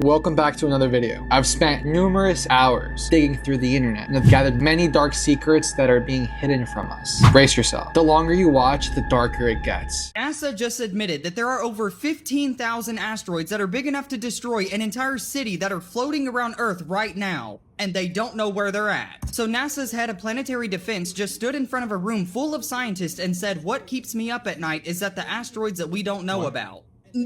Welcome back to another video. I've spent numerous hours digging through the internet and have gathered many dark secrets that are being hidden from us. Brace yourself. The longer you watch, the darker it gets. NASA just admitted that there are over 15,000 asteroids that are big enough to destroy an entire city that are floating around Earth right now, and they don't know where they're at. So NASA's head of planetary defense just stood in front of a room full of scientists and said, "What keeps me up at night is that the asteroids that we don't know about."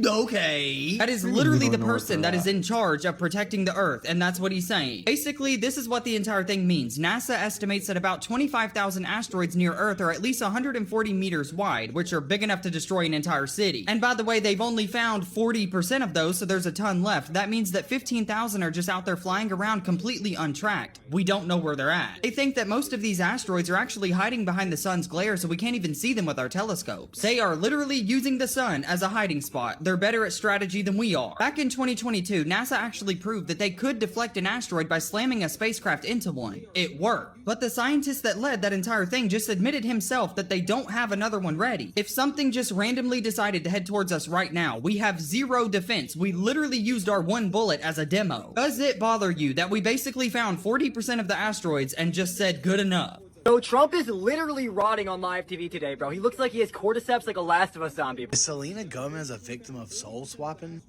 Okay. That is literally the person that is in charge of protecting the Earth, and that's what he's saying. Basically, this is what the entire thing means. NASA estimates that about 25,000 asteroids near Earth are at least 140 meters wide, which are big enough to destroy an entire city. And by the way, they've only found 40% of those, so there's a ton left. That means that 15,000 are just out there flying around completely untracked. We don't know where they're at. They think that most of these asteroids are actually hiding behind the sun's glare, so we can't even see them with our telescopes. They are literally using the sun as a hiding spot. They're better at strategy than we are. Back in 2022, NASA actually proved that they could deflect an asteroid by slamming a spacecraft into one. It worked. But the scientist that led that entire thing just admitted himself that they don't have another one ready. If something just randomly decided to head towards us right now, we have zero defense. We literally used our one bullet as a demo. Does it bother you that we basically found 40% of the asteroids and just said good enough? So Trump is literally rotting on live TV today, bro. He looks like he has cordyceps like a Last of Us zombie. Is Selena Gomez a victim of soul swapping?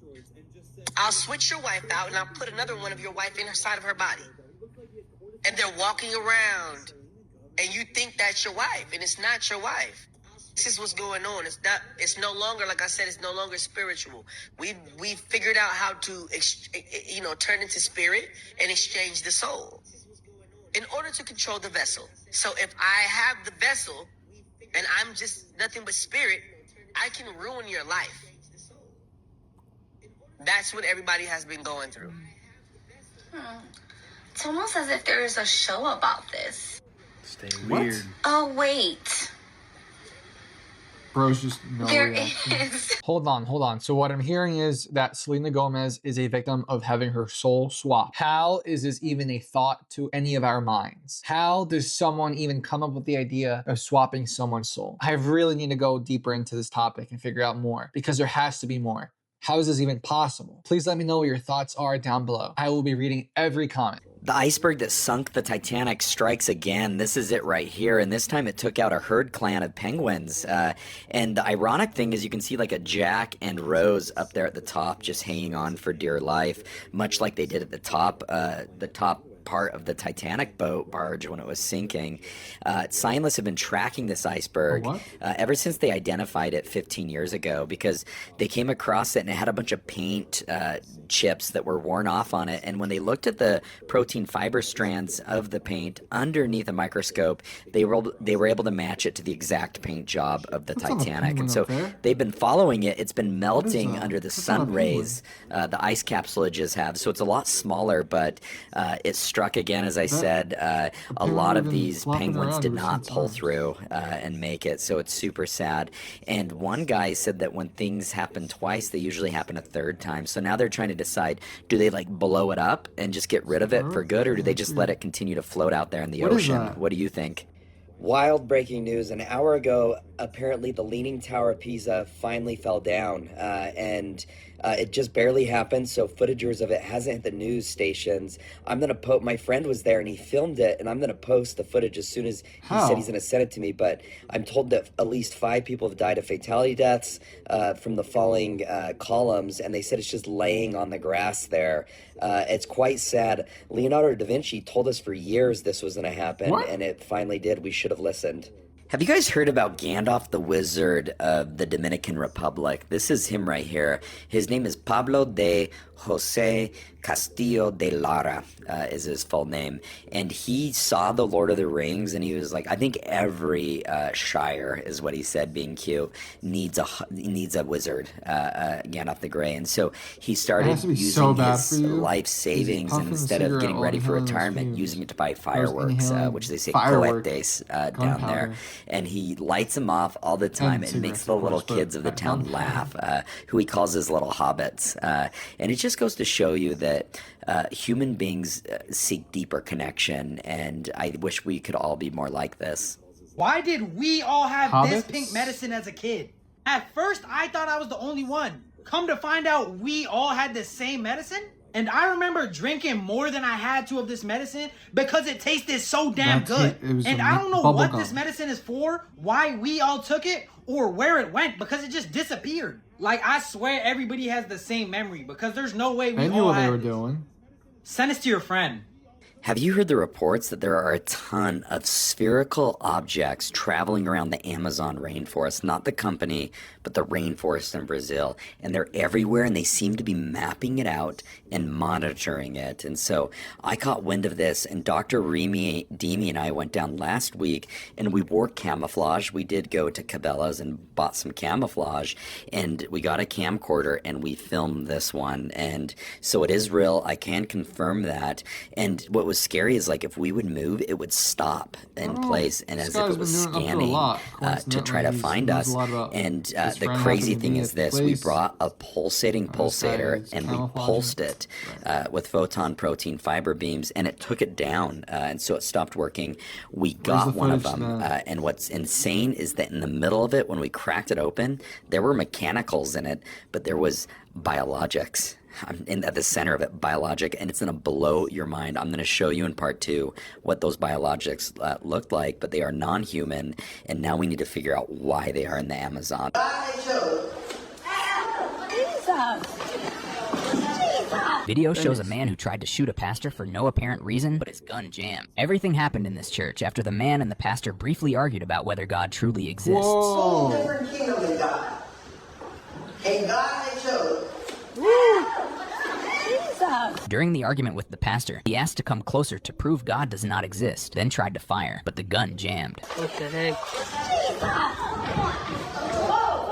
I'll switch your wife out and I'll put another one of your wife in her side of her body. And they're walking around and you think that's your wife and it's not your wife. This is what's going on. It's no longer, like I said, it's no longer spiritual. We figured out how to, turn into spirit and exchange the soul in order to control the vessel. So if I have the vessel and I'm just nothing but spirit, I can ruin your life. That's what everybody has been going through. It's almost as if there is a show about this. Stay weird. Oh, wait. Bro's just no There reaction. is. Hold on. So what I'm hearing is that Selena Gomez is a victim of having her soul swapped. How is this even a thought to any of our minds? How does someone even come up with the idea of swapping someone's soul? I really need to go deeper into this topic and figure out more, because there has to be more. How is this even possible? Please let me know what your thoughts are down below. I will be reading every comment. The iceberg that sunk the Titanic strikes again. This is it right here, and this time it took out a herd clan of penguins. And the ironic thing is you can see like a Jack and Rose up there at the top just hanging on for dear life, much like they did at the top part of the Titanic barge when it was sinking. Scientists have been tracking this iceberg ever since they identified it 15 years ago, because they came across it and it had a bunch of paint chips that were worn off on it, and when they looked at the protein fiber strands of the paint underneath a microscope, they were able to match it to the exact paint job of the Titanic. And so they've been following it. It's been melting under the sun rays, the ice capsulages have, so it's a lot smaller, but it struck again, as I said. A lot of these penguins did not pull through and make it, so it's super sad. And one guy said that when things happen twice, they usually happen a third time. So now they're trying to decide, do they like blow it up and just get rid of it for good, or do they just let it continue to float out there in the ocean? What do you think? Wild breaking news. An hour ago, apparently the Leaning Tower of Pisa finally fell down, and it just barely happened, so footagers of it hasn't hit the news stations. I'm going to post, my friend was there and he filmed it, and I'm going to post the footage as soon as he said he's going to send it to me, but I'm told that at least 5 people have died of fatality deaths from the falling columns, and they said it's just laying on the grass there. It's quite sad. Leonardo da Vinci told us for years this was going to happen, and it finally did. We should have listened. Have you guys heard about Gandalf the Wizard of the Dominican Republic? This is him right here. His name is Pablo de Jose Castillo de Lara is his full name. And he saw the Lord of the Rings, and he was like, I think every shire, is what he said, being cute, needs a wizard, Gandalf the Grey. And so he started using his life savings, and instead of getting ready for retirement, using it to buy fireworks, which they say cohetes down there. And he lights them off all the time and makes the little kids of the town laugh, who he calls his little hobbits. And it just goes to show you that human beings seek deeper connection, and I wish we could all be more like this. Why did we all have this pink medicine as a kid? At first, I thought I was the only one. Come to find out, we all had the same medicine? And I remember drinking more than I had to of this medicine because it tasted so damn good. And I don't know what this medicine is for, why we all took it, or where it went, because it just disappeared. Like, I swear everybody has the same memory, because there's no way we I knew all what they had were this. doing. Send this to your friend. Have you heard the reports that there are a ton of spherical objects traveling around the Amazon rainforest? Not the company, but the rainforest in Brazil. And they're everywhere, and they seem to be mapping it out and monitoring it. And so I caught wind of this, and Dr. Remy Demi and I went down last week, and we wore camouflage. We did go to Cabela's and bought some camouflage, and we got a camcorder, and we filmed this one. And so it is real. I can confirm that. And what was scary is, like, if we would move, it would stop in place, and as if it was scanning to try to find us. And the crazy thing is this: we brought a pulsating pulsator, and we pulsed it with photon protein fiber beams, and it took it down, and so it stopped working. We got one of them, and what's insane is that in the middle of it, when we cracked it open, there were mechanicals in it, but there was biologics. At the center of it, biologic, and it's going to blow your mind. I'm going to show you in part 2 what those biologics looked like, but they are non-human, and now we need to figure out why they are in the Amazon. Video shows a man who tried to shoot a pastor for no apparent reason, but his gun jammed. Everything happened in this church after the man and the pastor briefly argued about whether God truly exists. Whoa. Different kingdom than God. And God they chose. During the argument with the pastor, he asked to come closer to prove God does not exist, then tried to fire, but the gun jammed. What the heck?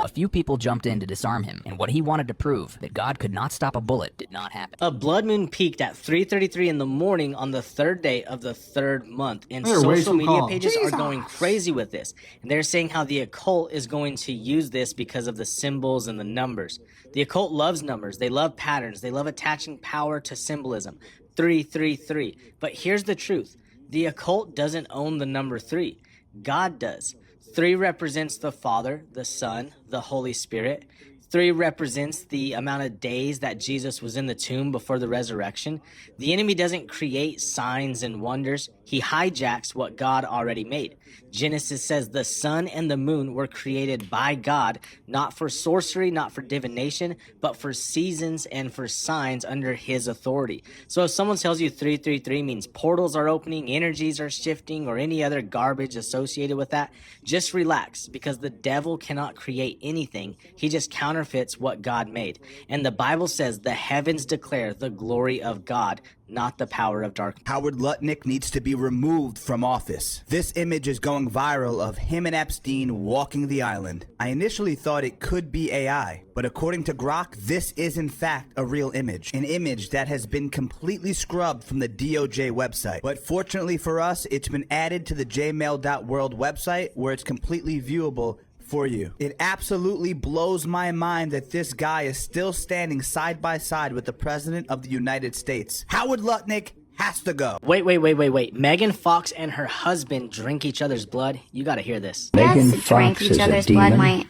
A few people jumped in to disarm him, and what he wanted to prove, that God could not stop a bullet, did not happen. A blood moon peaked at 3:33 in the morning on the 3rd day of the 3rd month, and social media pages are going crazy with this. And they're saying how the occult is going to use this because of the symbols and the numbers. The occult loves numbers. They love patterns. They love attaching power to symbolism. 333. But here's the truth. The occult doesn't own the number 3. God does. 3 represents the Father, the Son, the Holy Spirit. 3 represents the amount of days that Jesus was in the tomb before the resurrection. The enemy doesn't create signs and wonders. He hijacks what God already made. Genesis says the sun and the moon were created by God, not for sorcery, not for divination, but for seasons and for signs under his authority. So if someone tells you 333 means portals are opening, energies are shifting, or any other garbage associated with that, just relax, because the devil cannot create anything. He just counterfeits what God made. And the Bible says the heavens declare the glory of God, not the power of darkness. Howard Lutnick needs to be removed from office. This image is going viral of him and Epstein walking the island. I initially thought it could be AI, but according to Grok, this is in fact a real image. An image that has been completely scrubbed from the DOJ website. But fortunately for us, it's been added to the jmail.world website where it's completely viewable for you. It absolutely blows my mind that this guy is still standing side by side with the President of the United States. Howard Lutnick has to go. Wait. Megan Fox and her husband drink each other's blood. You gotta hear this. Megan Fox drink each other's blood might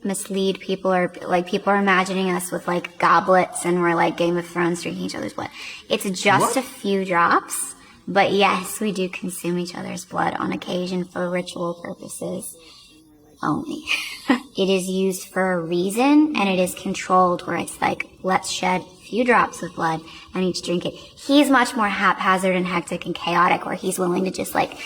mislead people, or like people are imagining us with like goblets and we're like Game of Thrones drinking each other's blood. It's just a few drops, but yes, we do consume each other's blood on occasion for ritual purposes only. It is used for a reason, and it is controlled where it's like, let's shed a few drops of blood and each drink it. He's much more haphazard and hectic and chaotic, where he's willing to just like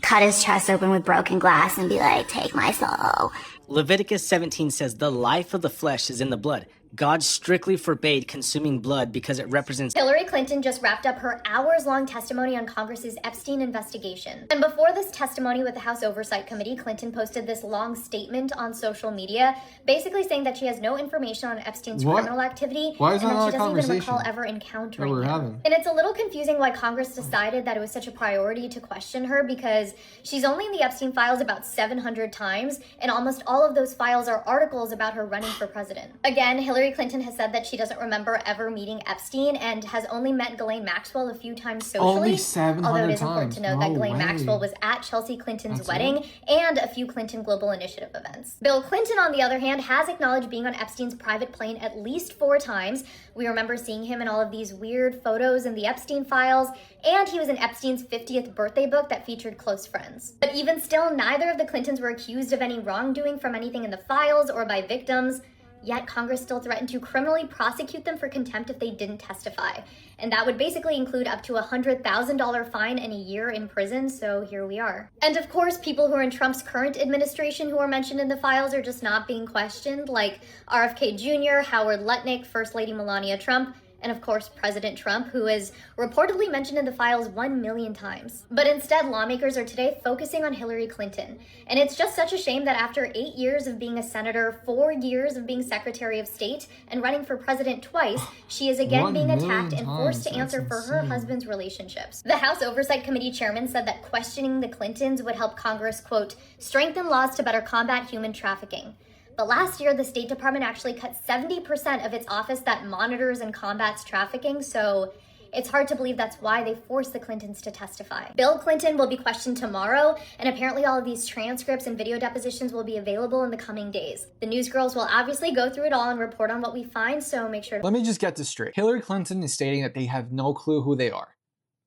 cut his chest open with broken glass and be like, take my soul. Leviticus 17 says the life of the flesh is in the blood. God strictly forbade consuming blood because it represents... Hillary Clinton just wrapped up her hours-long testimony on Congress's Epstein investigation. And before this testimony with the House Oversight Committee, Clinton posted this long statement on social media, basically saying that she has no information on Epstein's criminal activity, Why is and that that she not a doesn't even conversation recall ever encountering that we're him. having? And it's a little confusing why Congress decided that it was such a priority to question her, because she's only in the Epstein files about 700 times, and almost all of those files are articles about her running for president. Again, Hillary Hillary Clinton has said that she doesn't remember ever meeting Epstein and has only met Ghislaine Maxwell a few times socially. Only 700 although it is times. important to note that Ghislaine Maxwell was at Chelsea Clinton's wedding and a few Clinton Global Initiative events. Bill Clinton, on the other hand, has acknowledged being on Epstein's private plane at least 4 times. We remember seeing him in all of these weird photos in the Epstein files, and he was in Epstein's 50th birthday book that featured close friends. But even still, neither of the Clintons were accused of any wrongdoing from anything in the files or by victims. Yet Congress still threatened to criminally prosecute them for contempt if they didn't testify. And that would basically include up to a $100,000 fine and a year in prison, so here we are. And of course, people who are in Trump's current administration who are mentioned in the files are just not being questioned, like RFK Jr., Howard Lutnick, First Lady Melania Trump, and of course President Trump, who is reportedly mentioned in the files 1 million times. But instead, lawmakers are today focusing on Hillary Clinton. And it's just such a shame that after 8 years of being a senator, 4 years of being Secretary of State, and running for president twice, she is again being attacked and forced to answer for her husband's relationships. The House Oversight Committee chairman said that questioning the Clintons would help Congress, quote, strengthen laws to better combat human trafficking. But last year, the State Department actually cut 70% of its office that monitors and combats trafficking, so it's hard to believe that's why they forced the Clintons to testify. Bill Clinton will be questioned tomorrow, and apparently all of these transcripts and video depositions will be available in the coming days. The news girls will obviously go through it all and report on what we find, so make sure to— Let me just get this straight. Hillary Clinton is stating that they have no clue who they are.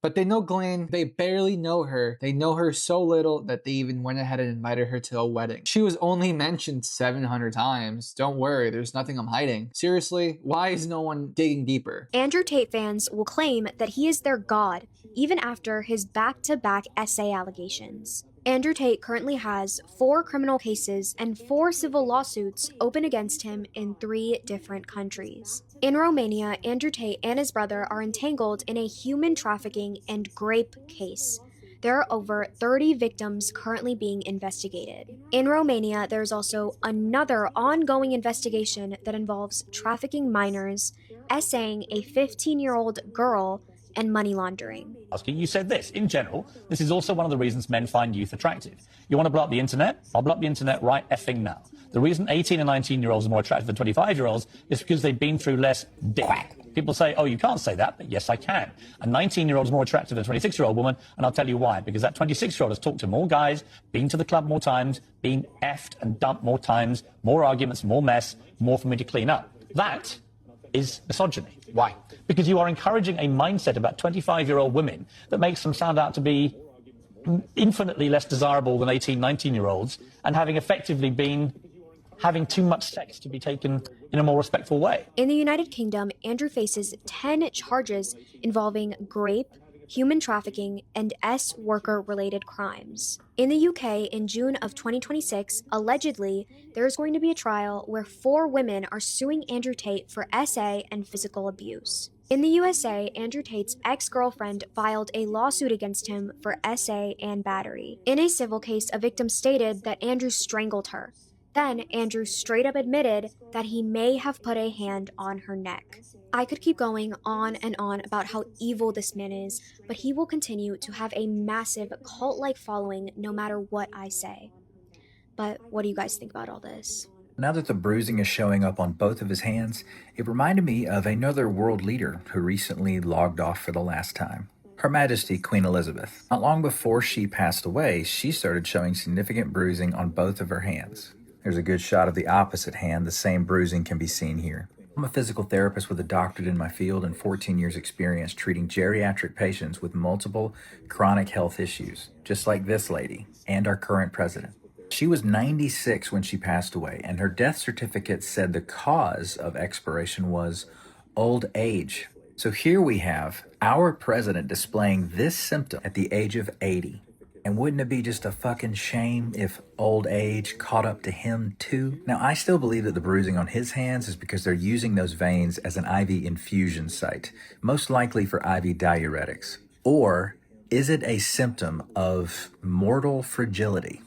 But they know Ghislaine, they barely know her. They know her so little that they even went ahead and invited her to a wedding. She was only mentioned 700 times. Don't worry, there's nothing I'm hiding. Seriously, why is no one digging deeper? Andrew Tate fans will claim that he is their god, even after his back-to-back essay allegations. Andrew Tate currently has 4 criminal cases and 4 civil lawsuits open against him in 3 different countries. In Romania, Andrew Tate and his brother are entangled in a human trafficking and grape case. There are over 30 victims currently being investigated. In Romania, there's also another ongoing investigation that involves trafficking minors, essaying a 15-year-old girl, and money laundering. You said this, in general, this is also one of the reasons men find youth attractive. You want to blow up the internet? I'll blow up the internet right effing now. The reason 18 and 19-year-olds are more attractive than 25-year-olds is because they've been through less dick. People say, oh, you can't say that, but yes, I can. A 19-year-old is more attractive than a 26-year-old woman, and I'll tell you why. Because that 26-year-old has talked to more guys, been to the club more times, been effed and dumped more times, more arguments, more mess, more for me to clean up. That is misogyny. Why? Because you are encouraging a mindset about 25-year-old women that makes them sound out to be infinitely less desirable than 18, 19-year-olds, and having effectively been having too much sex to be taken in a more respectful way. In the United Kingdom, Andrew faces 10 charges involving grape, human trafficking, and worker-related crimes. In the UK, in June of 2026, allegedly, there is going to be a trial where 4 women are suing Andrew Tate for SA and physical abuse. In the USA, Andrew Tate's ex-girlfriend filed a lawsuit against him for SA and battery. In a civil case, a victim stated that Andrew strangled her. Then, Andrew straight up admitted that he may have put a hand on her neck. I could keep going on and on about how evil this man is, but he will continue to have a massive cult-like following no matter what I say. But what do you guys think about all this? Now that the bruising is showing up on both of his hands, it reminded me of another world leader who recently logged off for the last time. Her Majesty Queen Elizabeth. Not long before she passed away, she started showing significant bruising on both of her hands. There's a good shot of the opposite hand. The same bruising can be seen here. I'm a physical therapist with a doctorate in my field and 14 years experience treating geriatric patients with multiple chronic health issues, just like this lady and our current president. She was 96 when she passed away, and her death certificate said the cause of expiration was old age. So here we have our president displaying this symptom at the age of 80. And wouldn't it be just a fucking shame if old age caught up to him too? Now, I still believe that the bruising on his hands is because they're using those veins as an IV infusion site, most likely for IV diuretics. Or is it a symptom of mortal fragility?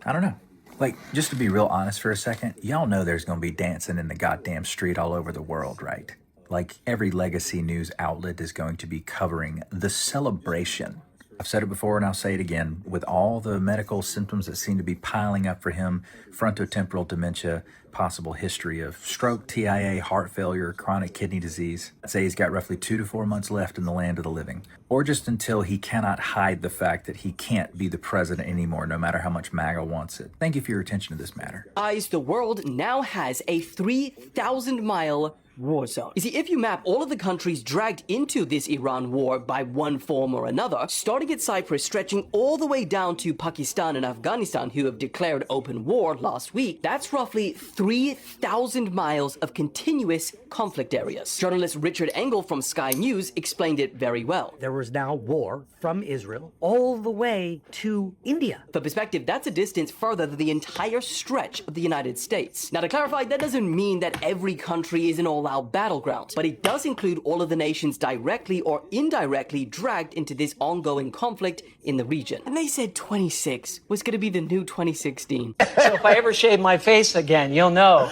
I don't know. Like, just to be real honest for a second, y'all know there's gonna be dancing in the goddamn street all over the world, right? Like, every legacy news outlet is going to be covering the celebration I've said it before and I'll say it again. With all the medical symptoms that seem to be piling up for him, frontotemporal dementia, possible history of stroke, TIA, heart failure, chronic kidney disease, I'd say he's got roughly 2 to 4 months left in the land of the living. Or just until he cannot hide the fact that he can't be the president anymore, no matter how much MAGA wants it. Thank you for your attention to this matter. The world now has a 3,000-mile war zone. You see, if you map all of the countries dragged into this Iran war by one form or another, starting at Cyprus, stretching all the way down to Pakistan and Afghanistan, who have declared open war last week, that's roughly 3,000 miles of continuous conflict areas. Journalist Richard Engel from Sky News explained it very well. There was now war from Israel all the way to India. For perspective, that's a distance further than the entire stretch of the United States. Now, to clarify, that doesn't mean that every country is an all-out battleground, but it does include all of the nations directly or indirectly dragged into this ongoing conflict in the region. And they said 26 was going to be the new 2016. So if I ever shave my face again, you'll know.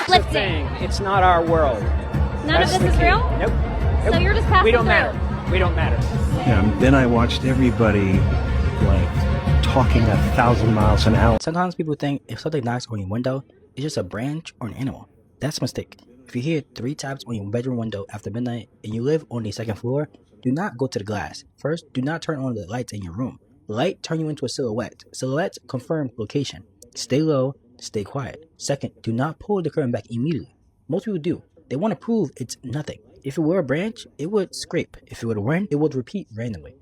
It's a thing. It's not our world. None of this is real? Nope. So you're just passing We don't through. matter. We don't matter. Yeah, then I watched everybody like talking 1,000 miles an hour. Sometimes people think if something knocks on your window, it's just a branch or an animal. That's a mistake. If you hear 3 taps on your bedroom window after midnight and you live on the 2nd floor, do not go to the glass. First, do not turn on the lights in your room. Light turn you into a silhouette. Silhouettes confirm location. Stay low, stay quiet. Second, do not pull the curtain back immediately. Most people do. They want to prove it's nothing. If it were a branch, it would scrape. If it were a wind, it would repeat randomly.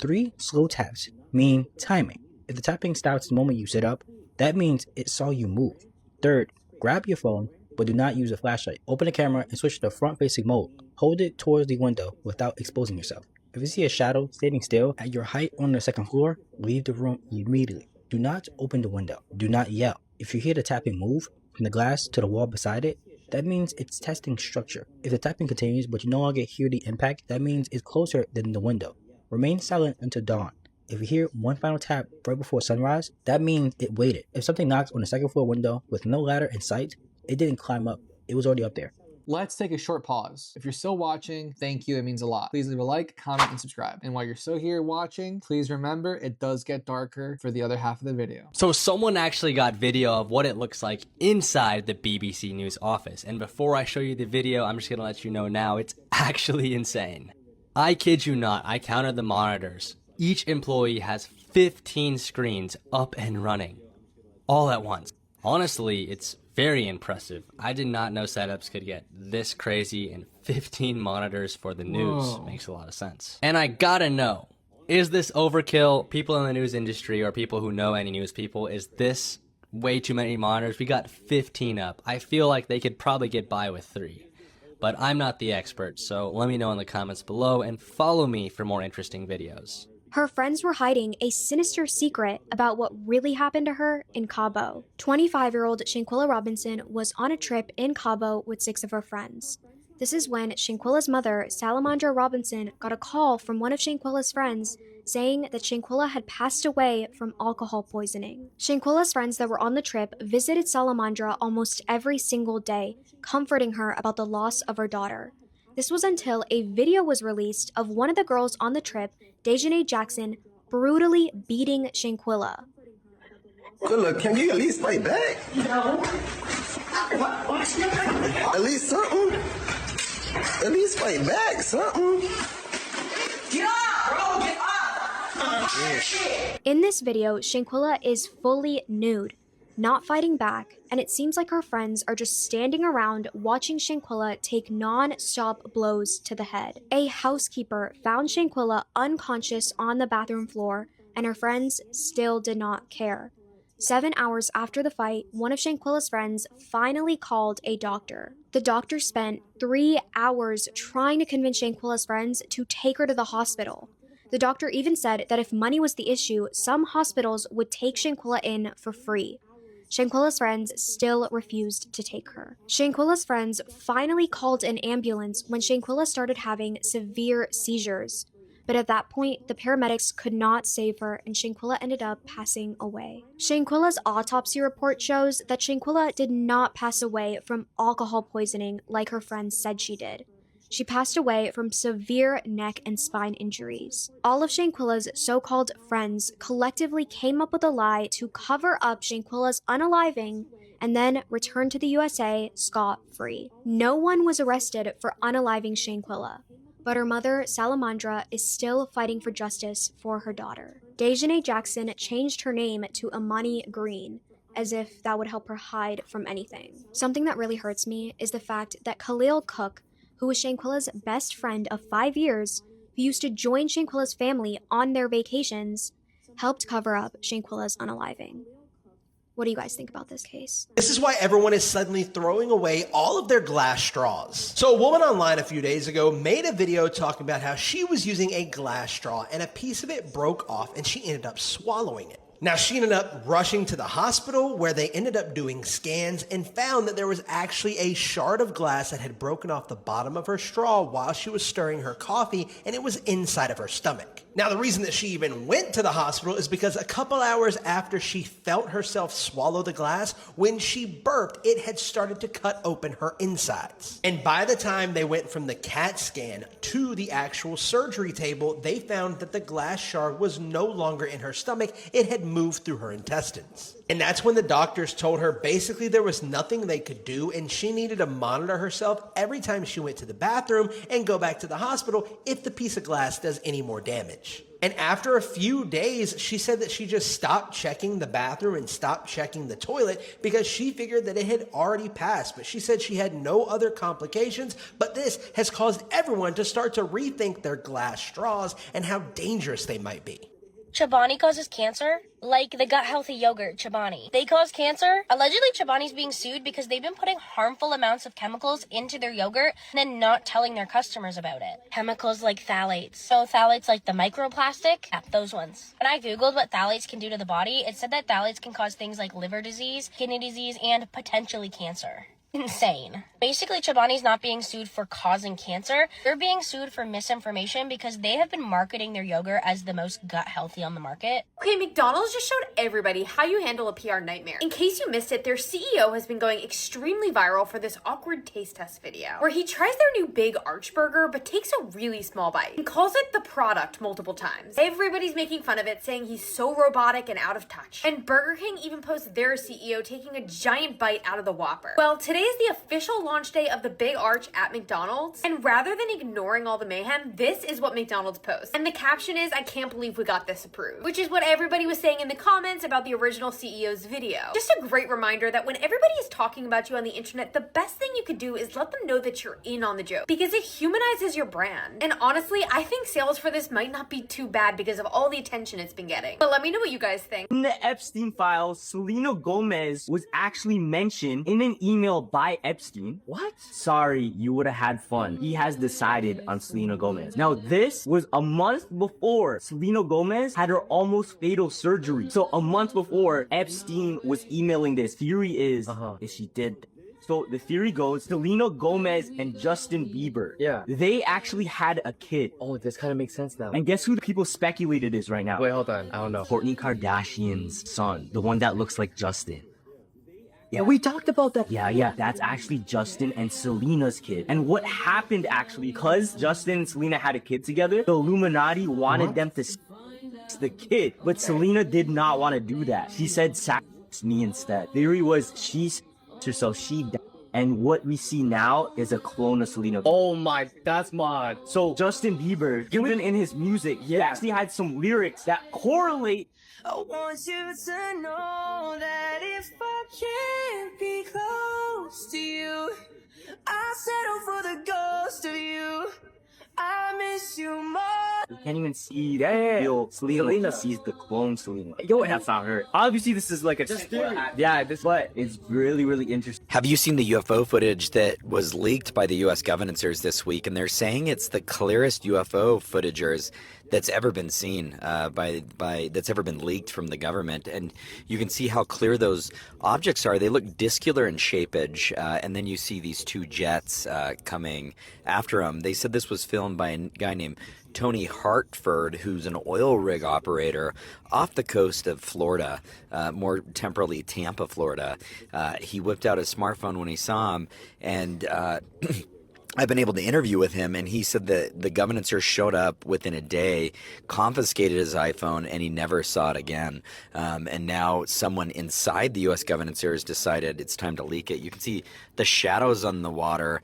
3 slow taps mean timing. If the tapping stops the moment you sit up, that means it saw you move. Third, grab your phone, but do not use a flashlight. Open the camera and switch to front-facing mode. Hold it towards the window without exposing yourself. If you see a shadow standing still at your height on the 2nd floor, leave the room immediately. Do not open the window. Do not yell. If you hear the tapping move from the glass to the wall beside it, that means it's testing structure. If the tapping continues but you no longer hear the impact, that means it's closer than the window. Remain silent until dawn. If you hear one final tap right before sunrise, that means it waited. If something knocks on the 2nd floor window with no ladder in sight, it didn't climb up. It was already up there. Let's take a short pause. If you're still watching, thank you, it means a lot. Please leave a like, comment, and subscribe. And while you're still here watching, please remember it does get darker for the other half of the video. So someone actually got video of what it looks like inside the BBC News office. And before I show you the video, I'm just gonna let you know now, it's actually insane. I kid you not, I counted the monitors. Each employee has 15 screens up and running, all at once. Honestly, it's very impressive. I did not know setups could get this crazy, and 15 monitors for the news makes a lot of sense. And I gotta know, is this overkill? People in the news industry or people who know any news people, is this way too many monitors? We got 15 up. I feel like they could probably get by with 3. But I'm not the expert, so let me know in the comments below and follow me for more interesting videos. Her friends were hiding a sinister secret about what really happened to her in Cabo. 25-year-old Shanquilla Robinson was on a trip in Cabo with 6 of her friends. This is when Shanquilla's mother, Salamandra Robinson, got a call from one of Shanquilla's friends saying that Shanquilla had passed away from alcohol poisoning. Shanquilla's friends that were on the trip visited Salamandra almost every single day, comforting her about the loss of her daughter. This was until a video was released of one of the girls on the trip, Dejanay Jackson, brutally beating Shanquilla. Good look, can you at least fight back? No. At least something. At least fight back, something. Get up, bro, get up! In this video, Shanquilla is fully nude, not fighting back, and it seems like her friends are just standing around watching Shanquilla take non-stop blows to the head. A housekeeper found Shanquilla unconscious on the bathroom floor, and her friends still did not care. 7 hours after the fight, one of Shanquilla's friends finally called a doctor. The doctor spent 3 hours trying to convince Shanquilla's friends to take her to the hospital. The doctor even said that if money was the issue, some hospitals would take Shanquilla in for free. Shanquilla's friends still refused to take her. Shanquilla's friends finally called an ambulance when Shanquilla started having severe seizures. But at that point, the paramedics could not save her and Shanquilla ended up passing away. Shanquilla's autopsy report shows that Shanquilla did not pass away from alcohol poisoning like her friends said she did. She passed away from severe neck and spine injuries. All of Shanquilla's so-called friends collectively came up with a lie to cover up Shanquilla's unaliving and then returned to the USA scot-free. No one was arrested for unaliving Shanquilla, but her mother, Salamandra, is still fighting for justice for her daughter. Dejanay Jackson changed her name to Amani Green, as if that would help her hide from anything. Something that really hurts me is the fact that Khalil Cook, who was Shanquilla's best friend of 5 years, who used to join Shanquilla's family on their vacations, helped cover up Shanquilla's unaliving. What do you guys think about this case? This is why everyone is suddenly throwing away all of their glass straws. So a woman online a few days ago made a video talking about how she was using a glass straw and a piece of it broke off and she ended up swallowing it. Now, she ended up rushing to the hospital where they ended up doing scans and found that there was actually a shard of glass that had broken off the bottom of her straw while she was stirring her coffee, and it was inside of her stomach. Now, the reason that she even went to the hospital is because a couple hours after she felt herself swallow the glass, when she burped, it had started to cut open her insides. And by the time they went from the CAT scan to the actual surgery table, they found that the glass shard was no longer in her stomach. It had moved through her intestines. And that's when the doctors told her basically there was nothing they could do and she needed to monitor herself every time she went to the bathroom and go back to the hospital if the piece of glass does any more damage. And after a few days, she said that she just stopped checking the bathroom and stopped checking the toilet because she figured that it had already passed. But she said she had no other complications, but this has caused everyone to start to rethink their glass straws and how dangerous they might be. Chobani causes cancer, like the gut healthy yogurt Chobani. They cause cancer. Allegedly, Chobani's being sued because they've been putting harmful amounts of chemicals into their yogurt and then not telling their customers about it. Chemicals like phthalates. So phthalates like the microplastic? Yeah, those ones. When I googled what phthalates can do to the body, it said that phthalates can cause things like liver disease, kidney disease, and potentially cancer. Insane. Basically, Chobani's not being sued for causing cancer. They're being sued for misinformation because they have been marketing their yogurt as the most gut healthy on the market. Okay, McDonald's just showed everybody how you handle a PR nightmare. In case you missed it, their CEO has been going extremely viral for this awkward taste test video, where he tries their new Big Arch Burger but takes a really small bite and calls it the product multiple times. Everybody's making fun of it, saying he's so robotic and out of touch. And Burger King even posts their CEO taking a giant bite out of the Whopper. Well, today is the official launch day of the Big Arch at McDonald's, and rather than ignoring all the mayhem, this is what McDonald's posts. And the caption is, "I can't believe we got this approved," which is what everybody was saying in the comments about the original CEO's video. Just a great reminder that when everybody is talking about you on the internet, the best thing you could do is let them know that you're in on the joke, because it humanizes your brand. And honestly, I think sales for this might not be too bad because of all the attention it's been getting. But let me know what you guys think. In the Epstein files, Selena Gomez was actually mentioned in an email by Epstein. What? Sorry, you would have had fun. He has decided on Selena Gomez. Now, this was a month before Selena Gomez had her almost fatal surgery. So a month before Epstein was emailing this. Theory is she did. So the theory goes, Selena Gomez and Justin Bieber. Yeah. They actually had a kid. Oh, this kind of makes sense now. And guess who the people speculated is right now? Wait, hold on. I don't know. Kourtney Kardashian's son. The one that looks like Justin. Yeah, we talked about that. Yeah, that's actually Justin and Selena's kid. And what happened actually, because Justin and Selena had a kid together, the Illuminati wanted them to the kid. But Selena did not want to do that. She said, "Sacrifice me instead." Theory was she herself, she died. And what we see now is a clone of Selena. Oh my, that's mod. So Justin Bieber, even in his music, he actually had some lyrics that correlate. I want you to know that if I can't be close to you, I'll settle for the ghost of you. I miss you more. You can't even see that. Yo, Selena sees the clone Selena. Yo, that's not her. Obviously, this is like a theory. Yeah, but it's really, really interesting. Have you seen the UFO footage that was leaked by the U.S. governors this week? And they're saying it's the clearest UFO footagers that's ever been seen that's ever been leaked from the government. And you can see how clear those objects are. They look discular in shapeage, and then you see these two jets coming after them. They said this was filmed by a guy named Tony Hartford, who's an oil rig operator off the coast of Florida, more temporally Tampa, Florida. He whipped out his smartphone when he saw him, and I've been able to interview with him, and he said that the governor showed up within a day, confiscated his iPhone, and he never saw it again. And now someone inside the U.S. governor has decided it's time to leak it. You can see the shadows on the water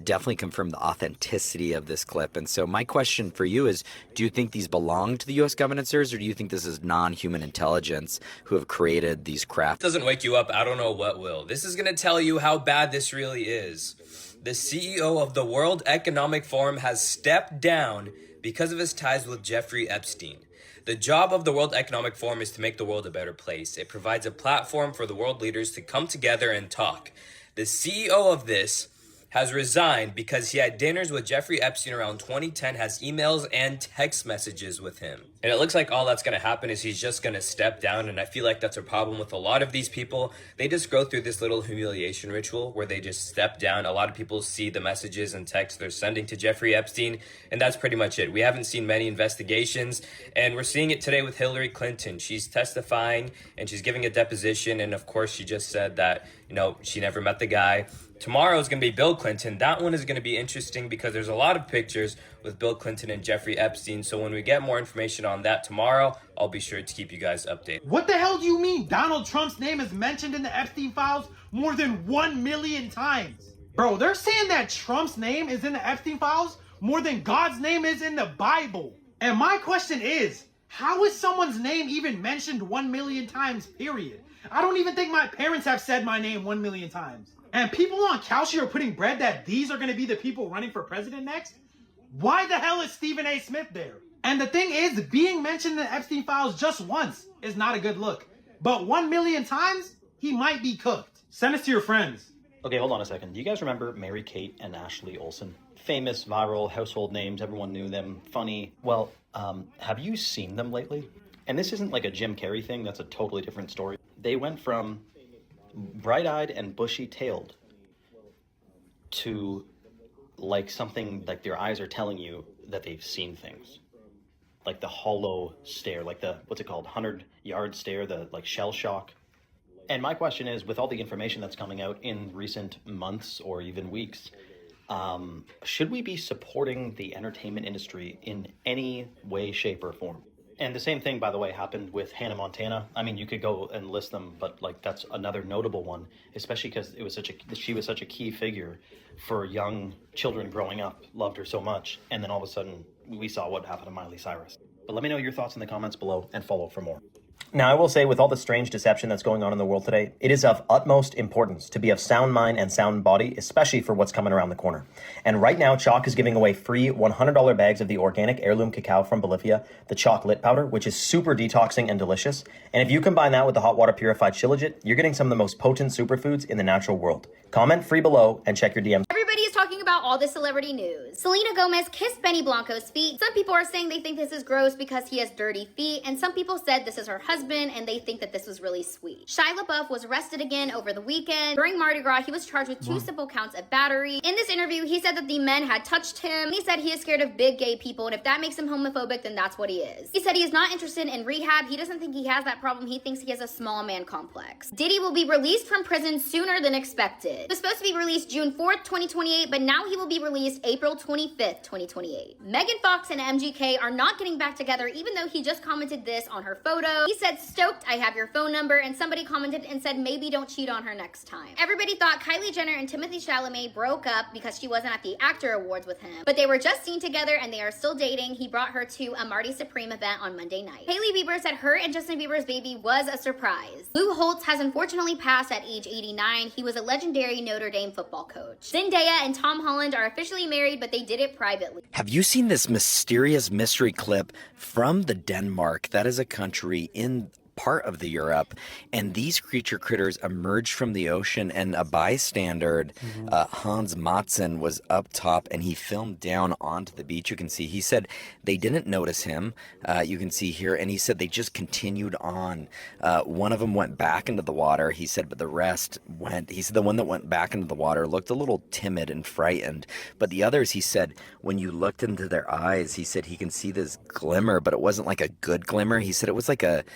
definitely confirm the authenticity of this clip. And so my question for you is, do you think these belong to the U.S. governors, or do you think this is non-human intelligence who have created these craft? Doesn't wake you up, I don't know what will. This is going to tell you how bad this really is. The CEO of the World Economic Forum has stepped down because of his ties with Jeffrey Epstein. The job of the World Economic Forum is to make the world a better place. It provides a platform for the world leaders to come together and talk. The CEO of this has resigned because he had dinners with Jeffrey Epstein around 2010, has emails and text messages with him. And it looks like all that's going to happen is he's just going to step down, and I feel like that's a problem with a lot of these people. They just go through this little humiliation ritual where they just step down. A lot of people see the messages and texts they're sending to Jeffrey Epstein, and that's pretty much it. We haven't seen many investigations, and we're seeing it today with Hillary Clinton. She's testifying, and she's giving a deposition, and of course she just said that, she never met the guy. Tomorrow is going to be Bill Clinton. That one is going to be interesting because there's a lot of pictures with Bill Clinton and Jeffrey Epstein. So when we get more information on that tomorrow, I'll be sure to keep you guys updated. What the hell do you mean Donald Trump's name is mentioned in the Epstein files more than 1 million times? Bro, they're saying that Trump's name is in the Epstein files more than God's name is in the Bible. And my question is, how is someone's name even mentioned 1 million times, period? I don't even think my parents have said my name 1 million times. And people on Kalshi are putting bread that these are going to be the people running for president next? Why the hell is Stephen A. Smith there? And the thing is, being mentioned in the Epstein files just once is not a good look. But 1 million times, he might be cooked. Send us to your friends. Okay, hold on a second. Do you guys remember Mary-Kate and Ashley Olsen? Famous, viral, household names. Everyone knew them. Funny. Well, have you seen them lately? And this isn't like a Jim Carrey thing. That's a totally different story. They went from bright-eyed and bushy-tailed to like something like their eyes are telling you that they've seen things. Like the hollow stare, like the, what's it called, 100-yard stare, the like shell shock. And my question is, with all the information that's coming out in recent months or even weeks, should we be supporting the entertainment industry in any way, shape, or form? And the same thing, by the way, happened with Hannah Montana. I mean, you could go and list them, but like that's another notable one, especially because she was such a key figure for young children growing up, loved her so much, and then all of a sudden we saw what happened to Miley Cyrus. But let me know your thoughts in the comments below and follow for more. Now, I will say, with all the strange deception that's going on in the world today, it is of utmost importance to be of sound mind and sound body, especially for what's coming around the corner. And right now, Chalk is giving away free $100 bags of the organic heirloom cacao from Bolivia, the Chalk Lit Powder, which is super detoxing and delicious. And if you combine that with the hot water purified Shilajit, you're getting some of the most potent superfoods in the natural world. Comment free below and check your DMs. Everybody is talking about all the celebrity news. Selena Gomez kissed Benny Blanco's feet. Some people are saying they think this is gross because he has dirty feet, and some people said this is her husband and they think that this was really sweet. Shia LaBeouf was arrested again over the weekend. During Mardi Gras, he was charged with 2 simple counts of battery. In this interview, he said that the men had touched him. He said he is scared of big gay people, and if that makes him homophobic, then that's what he is. He said he is not interested in rehab. He doesn't think he has that problem. He thinks he has a small man complex. Diddy will be released from prison sooner than expected. He was supposed to be released June 4th, 2028, but now he will be released April 25th, 2028. Megan Fox and MGK are not getting back together, even though he just commented this on her photo. He said, "Stoked, I have your phone number," and somebody commented and said, "Maybe don't cheat on her next time." Everybody thought Kylie Jenner and Timothée Chalamet broke up because she wasn't at the Actor Awards with him, but they were just seen together and they are still dating. He brought her to a Marty Supreme event on Monday night. Hailey Bieber said her and Justin Bieber's baby was a surprise. Lou Holtz has unfortunately passed at age 89. He was a legendary Notre Dame football coach. Zendaya and Tom Holland are officially married, but they did it privately. Have you seen this mysterious mystery clip from the Denmark? That is a country in part of the Europe, and these creature critters emerged from the ocean, and a bystander, Hans Matzen, was up top and he filmed down onto the beach. You can see he said they didn't notice him, you can see here, and he said they just continued on. One of them went back into the water, he said, but the rest went. He said the one that went back into the water looked a little timid and frightened, but the others, he said, when you looked into their eyes, he said he can see this glimmer, but it wasn't like a good glimmer. He said it was like it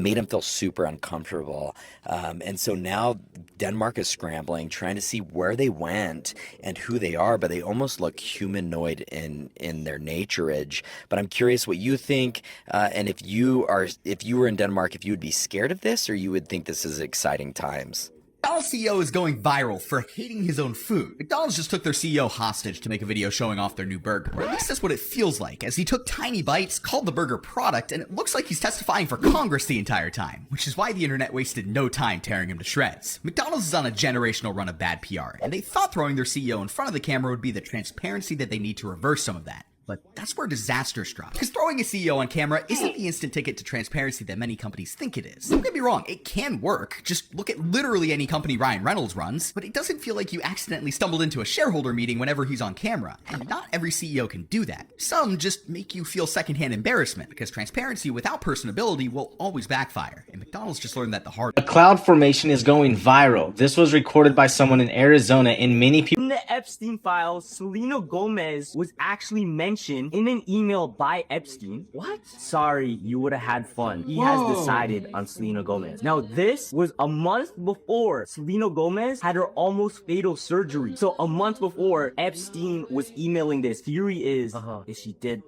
made him feel super uncomfortable. And so now Denmark is scrambling, trying to see where they went and who they are, but they almost look humanoid in their naturage. But I'm curious what you think, and if you were in Denmark, if you would be scared of this, or you would think this is exciting times. McDonald's CEO is going viral for hating his own food. McDonald's just took their CEO hostage to make a video showing off their new burger. Or at least that's what it feels like, as he took tiny bites, called the burger product, and it looks like he's testifying for Congress the entire time, which is why the internet wasted no time tearing him to shreds. McDonald's is on a generational run of bad PR, and they thought throwing their CEO in front of the camera would be the transparency that they need to reverse some of that. But that's where disaster struck. Because throwing a CEO on camera isn't the instant ticket to transparency that many companies think it is. Don't get me wrong, it can work. Just look at literally any company Ryan Reynolds runs, but it doesn't feel like you accidentally stumbled into a shareholder meeting whenever he's on camera. And not every CEO can do that. Some just make you feel secondhand embarrassment, because transparency without personability will always backfire. And McDonald's just learned that the hard way. A cloud formation is going viral. This was recorded by someone in Arizona, and many people... In the Epstein files, Selena Gomez was actually mentioned in an email by Epstein. What? Sorry, you would have had fun. He has decided on Selena Gomez. Now, this was a month before Selena Gomez had her almost fatal surgery. So a month before Epstein was emailing this. Theory is she did.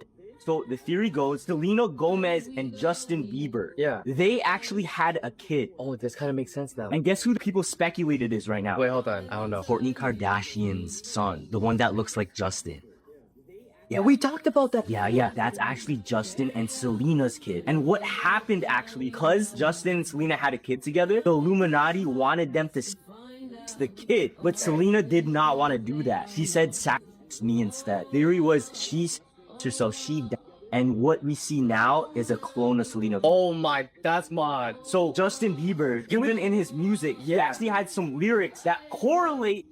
So the theory goes, Selena Gomez and Justin Bieber. Yeah. They actually had a kid. Oh, this kind of makes sense now. And guess who the people speculated is right now? Wait, hold on. I don't know. Kourtney Kardashian's son. The one that looks like Justin. Yeah, we talked about that. Yeah, that's actually Justin and Selena's kid. And what happened actually, because Justin and Selena had a kid together, the Illuminati wanted them to the kid. But Selena did not want to do that. She said, sax me instead. Theory was she herself, she died. And what we see now is a clone of Selena. Oh my, that's mod. So Justin Bieber, even in his music, he actually had some lyrics that correlate.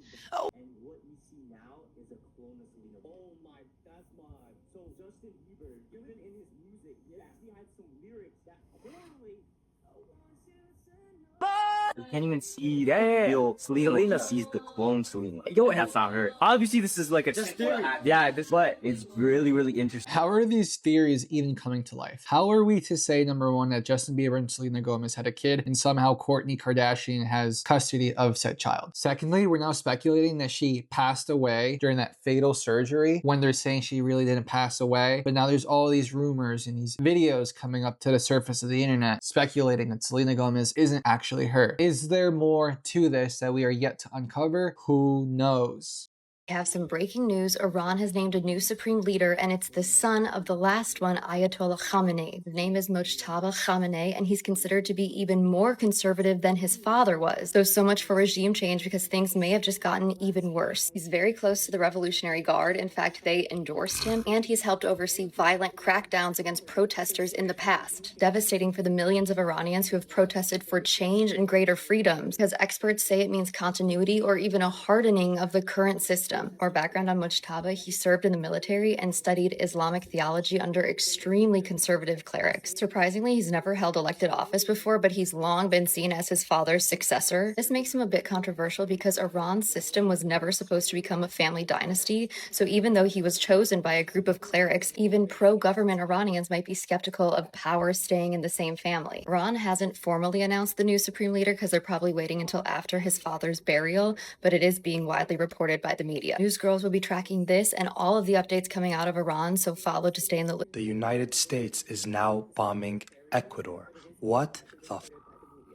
You can't even see that. Yo, Selena sees the clone Selena. Yo, that's not her. Obviously, this is like a theory. Yeah, but it's really, really interesting. How are these theories even coming to life? How are we to say, number one, that Justin Bieber and Selena Gomez had a kid, and somehow Kourtney Kardashian has custody of said child? Secondly, we're now speculating that she passed away during that fatal surgery, when they're saying she really didn't pass away. But now there's all these rumors and these videos coming up to the surface of the internet speculating that Selena Gomez isn't actually her. Is there more to this that we are yet to uncover? Who knows? We have some breaking news. Iran has named a new supreme leader, and it's the son of the last one, Ayatollah Khamenei. His name is Mojtaba Khamenei, and he's considered to be even more conservative than his father was. So much for regime change, because things may have just gotten even worse. He's very close to the Revolutionary Guard. In fact, they endorsed him, and he's helped oversee violent crackdowns against protesters in the past. Devastating for the millions of Iranians who have protested for change and greater freedoms, because experts say it means continuity or even a hardening of the current system. More background on Mojtaba: he served in the military and studied Islamic theology under extremely conservative clerics. Surprisingly, he's never held elected office before, but he's long been seen as his father's successor. This makes him a bit controversial because Iran's system was never supposed to become a family dynasty, so even though he was chosen by a group of clerics, even pro-government Iranians might be skeptical of power staying in the same family. Iran hasn't formally announced the new supreme leader because they're probably waiting until after his father's burial, but it is being widely reported by the media. News Girls will be tracking this and all of the updates coming out of Iran, so follow to stay in the loop. The United States is now bombing Ecuador. What the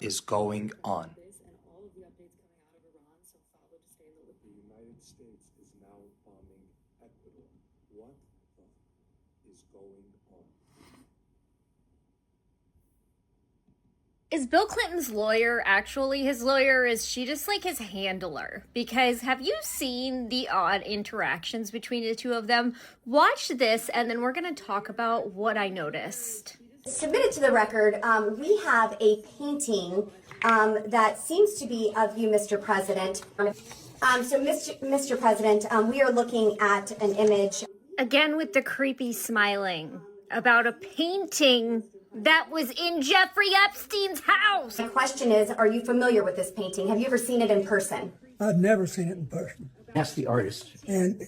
is going on? Is Bill Clinton's lawyer actually his lawyer? Is she just like his handler? Because have you seen the odd interactions between the two of them? Watch this, and then we're going to talk about what I noticed. Submitted to the record, we have a painting that seems to be of you, Mr. President. Mr. President, we are looking at an image. Again with the creepy smiling about a painting that was in Jeffrey Epstein's house. The question is, are you familiar with this painting? Have you ever seen it in person? I've never seen it in person. Ask the artist. And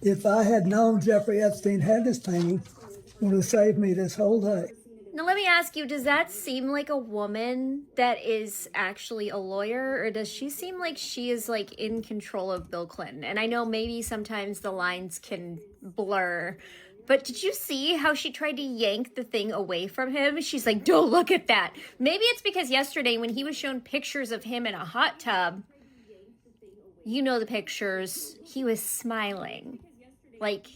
if I had known Jeffrey Epstein had this painting, it would have saved me this whole day. Now let me ask you, does that seem like a woman that is actually a lawyer, or does she seem like she is like in control of Bill Clinton? And I know maybe sometimes the lines can blur, but did you see how she tried to yank the thing away from him? She's like, don't look at that. Maybe it's because yesterday when he was shown pictures of him in a hot tub, you know the pictures, he was smiling. Like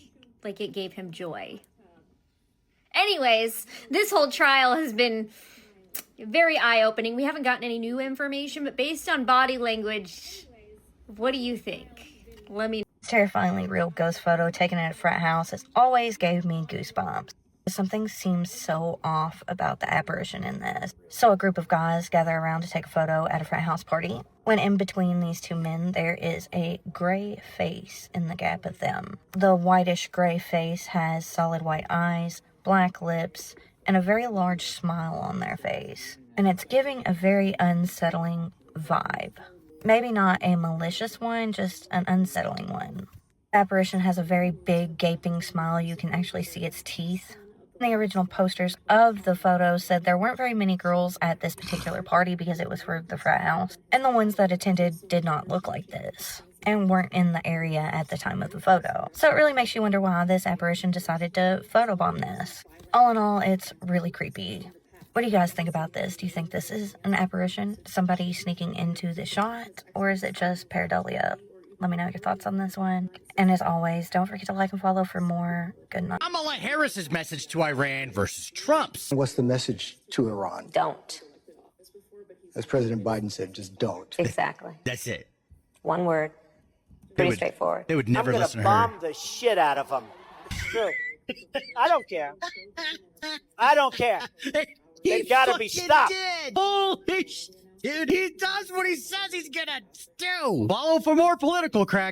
it gave him joy. Anyways, this whole trial has been very eye-opening. We haven't gotten any new information, but based on body language, what do you think? Let me... Terrifyingly real ghost photo taken at a frat house has always gave me goosebumps. Something seems so off about the apparition in this. So a group of guys gather around to take a photo at a frat house party. When in between these two men, there is a gray face in the gap of them. The whitish gray face has solid white eyes, black lips, and a very large smile on their face. And it's giving a very unsettling vibe. Maybe not a malicious one, just an unsettling one. The apparition has a very big gaping smile. You can actually see its teeth. The original posters of the photo said there weren't very many girls at this particular party because it was for the frat house. And the ones that attended did not look like this and weren't in the area at the time of the photo. So it really makes you wonder why this apparition decided to photobomb this. All in all, it's really creepy. What do you guys think about this? Do you think this is an apparition? Somebody sneaking into the shot? Or is it just pareidolia? Let me know your thoughts on this one. And as always, don't forget to like and follow for more. Good night. Kamala Harris's message to Iran versus Trump's. What's the message to Iran? Don't. As President Biden said, just don't. Exactly. That's it. One word. Pretty straightforward. They would never listen to her. I'm gonna bomb the shit out of them. Sure. I don't care. I don't care. They gotta be stopped. Did. Holy shit. Dude, he does what he says he's gonna do. Follow for more political crack.